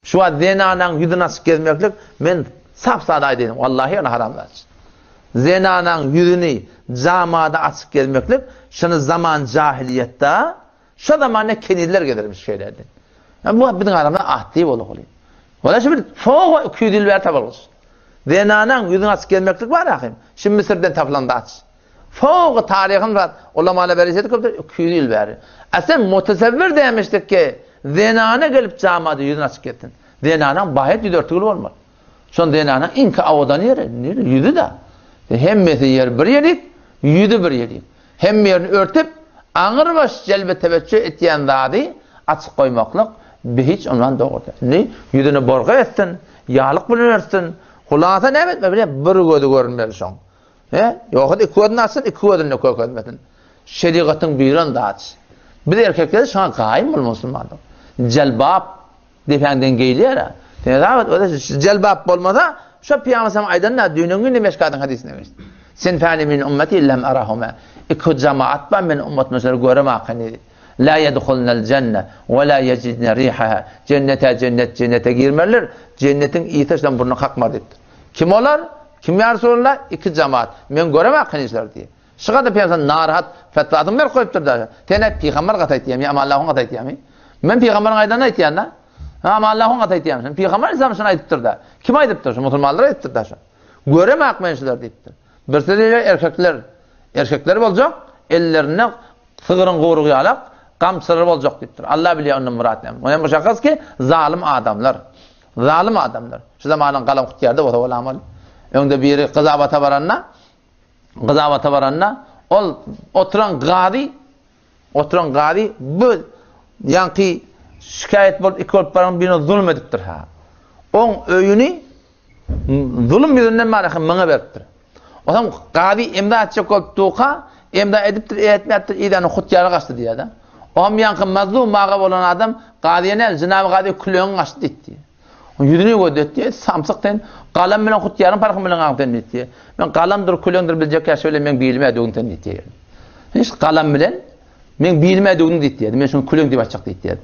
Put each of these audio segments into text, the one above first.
Şu zenanan yüzünü açık gezmeklik men sapsada aydım. Vallahi ona haram var. Zenanan yüzünü camada açık gezmeklik şunu zaman cahiliyette şu zaman ne kendiler gelirmiş şeylerden. Yani bu bizim aramda ahdi oluyor. Ola şimdi foğu küydülver tabarız. Zenanan yüzünü açık gezmeklik var ya. Şimdi Mısır'dan tapılandı aç. Foğu tarihin var. Ulamalar verecektir küydülver. Aslında mutesevvir demiştik ki zenana gelip camada yüzünü açık ettin. Zenanan bahit yüdörtülü olmalı. Son zenanan inka avadan yeri. Yüzü de. Hemmesi yer bir yerik, yüzü bir yerik. Hem yerini örtüp, ağır baş celbe teveccüh ettiyen zadi açık koymaklık bir hiç ondan doğrudur. Ne? Yüzünü borga etsin, yağlık bulunursun. Kulağına ne etme bile bir gözü görünmeli son. Yoksa iki gözünü açsın, iki gözünü görünmesin. Şeriatın biran da aç. Bir de erkekleri şu an gayim ol Müslümanlar. Celbab defenden geliyor ya. Celbab olmasa şu Peygamber aydanla dünün günü meşkadın hadisine geçti. Sinfani min ummeti lem arahuma. İki cemaat ben min ummet mesela göremekini. La yedhulnel cennet ve la yecidne rihaha. Cennete girmerler. Cennetin iyisinden burnuna kalkmaz dedi. Kim olar? Kim ya Resulullah? İki cemaat. Men göremekini diye. Şıkada Peygamber narahat fetvasını ver koyup durdu. Tene Peygamber kataytıyam ya ama Allah'ın kataytıyam. Men Peygamber'in aydanına aytyanlar. Ama Allah'ın kataytıyam. Peygamber İslam'ın aytıptır da. Kim aytıptır? Müslümanlar aytıptır da. Göremek menşiler deyiptir. Bir sürü erkekler olacak, ellerine sığırın kuyruğu alak, kamçıları olacak deyiptir. Allah biliyor onun muratını. Onun bu şakası ki zalim adamlar. Zalim adamlar. Şu zamanın kalam kutiyarda o da ola amal. Önde biri kızabata varanna, oturan gadi bu yankı şikayet bol ikol paran birine zulm ediptir ha. On öyünü zulüm yüzünden maalesef bana veriptir. O zaman gadi imdat çekip tuqa imdat ediptir etmeyiptir idanı kutiyarı kaçtı diye adam. O yankı mazlum mağab olan adam gadiye ne? Cenab-ı Gadi külüğün kaçtı etti. Yüzünü gödetti. Samsıktan kalam bilen kutiyarın parkın bilen ağabeyden etti. Ben kalamdır külüğündür bilecek ya söyle men bilmediğimden etti. Hiç kalam bilen men bilmediğimden etti. Men şunu külüğün diye açık etti.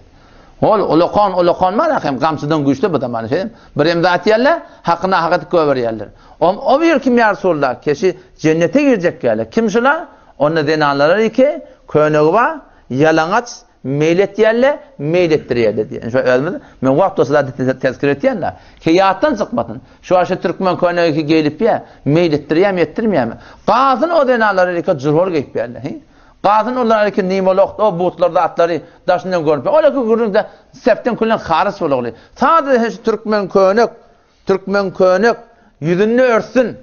Olokan var ya, gamsıdan güçlü bu da bana şey. Bir imdat yerler, hakkına hakikat koyver yerler. O bir kim ya Resulullah, kişi cennete girecek yerler. Kim şular? Onun denanları ki, köyünüğü yalanaç, meylet yerler, meylettir yerler diye. Şöyle ölmedi. Men vakti olsa da tezkir etiyenler. Hiyattan çıkmadın. Şu aşı Türkmen köyünüğü ki gelip ya, meylettiriyem, yettirmeyem. Qazın o denanları ki, cırhor geyip yerler. Qazın onlar ki nimoloq o butlarda atları daşından görüp ola ki göründe septen kullan xaris bolugly. Sadece Türkmen könük yüzünü örsün,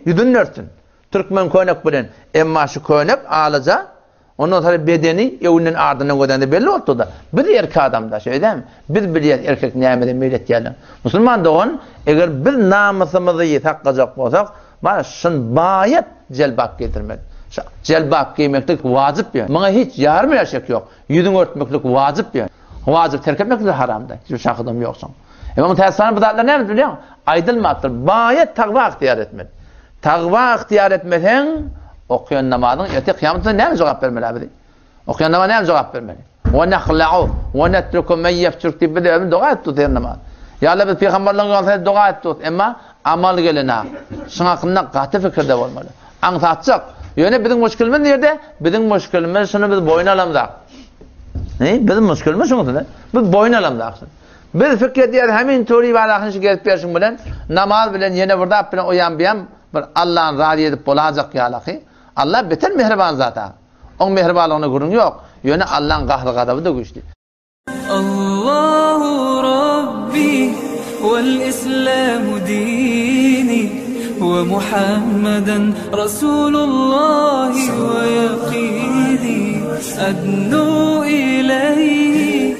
yüzünü örsün. Türkmen könük bilen emma şu könük alaca ondan sonra bedeni evinin ardından gödende belli oldu da. Bir erkek adamda şey değil mi? Biz biliyor erkek nimetine millet geldi. Müslüman da on eğer bir namusumuzu yetaqacak bolsak, mana şun bayat celbap getirmek. Celbap giymeklik vacip bir. Bana hiç yarım yaşak yok. Yüzünü örtmeklik vacip bir. Vacip terk etmek de haramda. Hiçbir şakıdım yoksun. Ama tersane bu zatlar ne biliyor musun? Aydılmaktır. Bayet takva ihtiyar etmeli. Takva ihtiyar etmeden okuyan namazın yeti kıyametinde ne cevap vermeli abi? Okuyan namaz ne cevap vermeli? Ve nehla'u ve netruku men yefçürk tibi de dua ettu der namaz. Ya Allah biz peygamberlerin yolunda dua ettu. Ama amal gelene. Şuna hakkında katı fikirde olmalı. Anlatacak. Yani bizim müşkülümüz nerede? Bizim müşkülümüz şunu biz boyun alamda. Bizim müşkülümüz şunu da. Biz boyun alamda. Biz fikir diyor hemen tori ve Allah'ın şikayet versin bilen namaz bilen yine burada bilen uyan bir Allah'ın razı edip olacak ya Allah'ı. Allah beter mehriban zaten. O mehribanlığına gurun yok. Yani Allah'ın kahrı gadabı da güçlü. Allahu Rabbi vel İslamu dini ومحمدا رسول الله ويقيني أدنو إليه